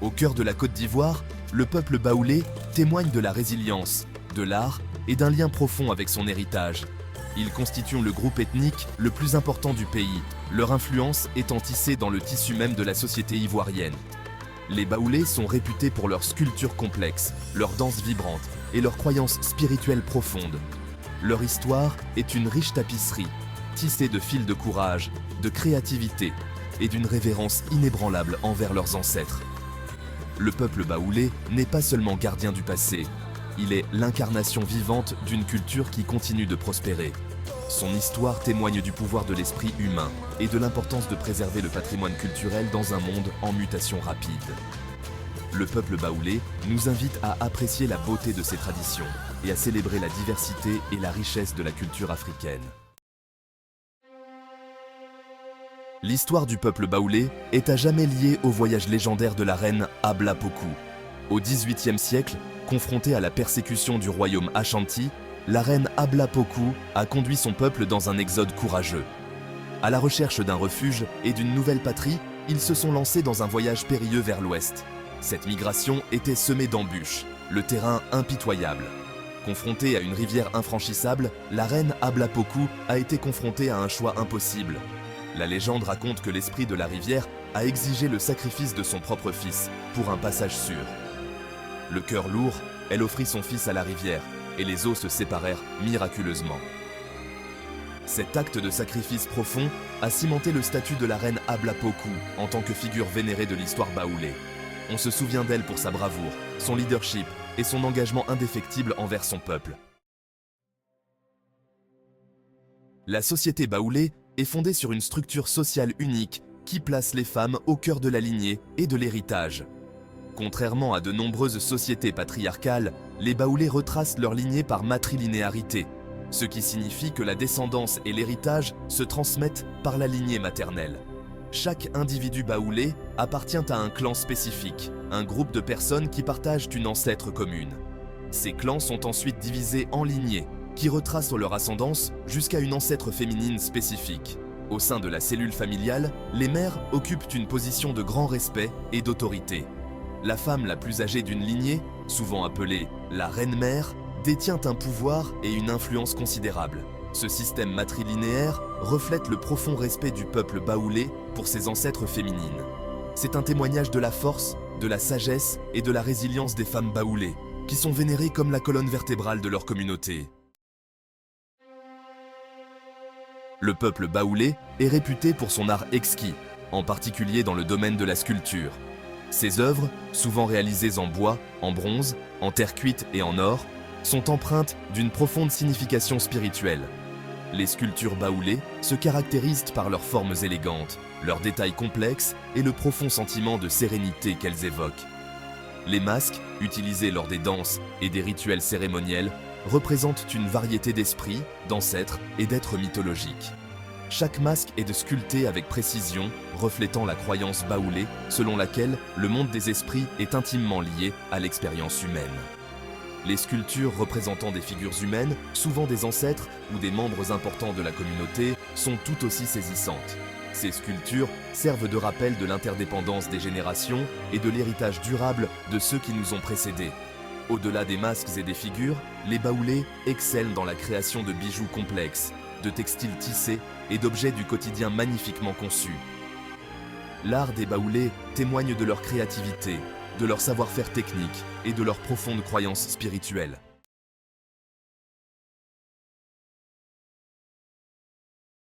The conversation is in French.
Au cœur de la Côte d'Ivoire, le peuple baoulé témoigne de la résilience, de l'art et d'un lien profond avec son héritage. Ils constituent le groupe ethnique le plus important du pays, leur influence étant tissée dans le tissu même de la société ivoirienne. Les baoulés sont réputés pour leurs sculptures complexes, leurs danses vibrantes et leurs croyances spirituelles profondes. Leur histoire est une riche tapisserie, tissée de fils de courage, de créativité et d'une révérence inébranlable envers leurs ancêtres. Le peuple baoulé n'est pas seulement gardien du passé, il est l'incarnation vivante d'une culture qui continue de prospérer. Son histoire témoigne du pouvoir de l'esprit humain et de l'importance de préserver le patrimoine culturel dans un monde en mutation rapide. Le peuple baoulé nous invite à apprécier la beauté de ses traditions et à célébrer la diversité et la richesse de la culture africaine. L'histoire du peuple baoulé est à jamais liée au voyage légendaire de la reine Abla Pokou. Au XVIIIe siècle, confrontée à la persécution du royaume Ashanti, la reine Abla Pokou a conduit son peuple dans un exode courageux. À la recherche d'un refuge et d'une nouvelle patrie, ils se sont lancés dans un voyage périlleux vers l'ouest. Cette migration était semée d'embûches, le terrain impitoyable. Confrontée à une rivière infranchissable, la reine Abla Pokou a été confrontée à un choix impossible. La légende raconte que l'esprit de la rivière a exigé le sacrifice de son propre fils pour un passage sûr. Le cœur lourd, elle offrit son fils à la rivière et les eaux se séparèrent miraculeusement. Cet acte de sacrifice profond a cimenté le statut de la reine Abla Pokou en tant que figure vénérée de l'histoire baoulée. On se souvient d'elle pour sa bravoure, son leadership et son engagement indéfectible envers son peuple. La société baoulée est fondée sur une structure sociale unique qui place les femmes au cœur de la lignée et de l'héritage. Contrairement à de nombreuses sociétés patriarcales, les baoulés retracent leur lignée par matrilinéarité, ce qui signifie que la descendance et l'héritage se transmettent par la lignée maternelle. Chaque individu baoulé appartient à un clan spécifique, un groupe de personnes qui partagent une ancêtre commune. Ces clans sont ensuite divisés en lignées, qui retracent leur ascendance jusqu'à une ancêtre féminine spécifique. Au sein de la cellule familiale, les mères occupent une position de grand respect et d'autorité. La femme la plus âgée d'une lignée, souvent appelée la reine-mère, détient un pouvoir et une influence considérables. Ce système matrilinéaire reflète le profond respect du peuple baoulé pour ses ancêtres féminines. C'est un témoignage de la force, de la sagesse et de la résilience des femmes baoulées, qui sont vénérées comme la colonne vertébrale de leur communauté. Le peuple baoulé est réputé pour son art exquis, en particulier dans le domaine de la sculpture. Ses œuvres, souvent réalisées en bois, en bronze, en terre cuite et en or, sont empreintes d'une profonde signification spirituelle. Les sculptures baoulées se caractérisent par leurs formes élégantes, leurs détails complexes et le profond sentiment de sérénité qu'elles évoquent. Les masques, utilisés lors des danses et des rituels cérémoniels, représentent une variété d'esprits, d'ancêtres et d'êtres mythologiques. Chaque masque est sculpté avec précision, reflétant la croyance baoulée selon laquelle le monde des esprits est intimement lié à l'expérience humaine. Les sculptures représentant des figures humaines, souvent des ancêtres ou des membres importants de la communauté, sont tout aussi saisissantes. Ces sculptures servent de rappel de l'interdépendance des générations et de l'héritage durable de ceux qui nous ont précédés. Au-delà des masques et des figures, les baoulés excellent dans la création de bijoux complexes, de textiles tissés et d'objets du quotidien magnifiquement conçus. L'art des baoulés témoigne de leur créativité, de leur savoir-faire technique et de leur profonde croyance spirituelle.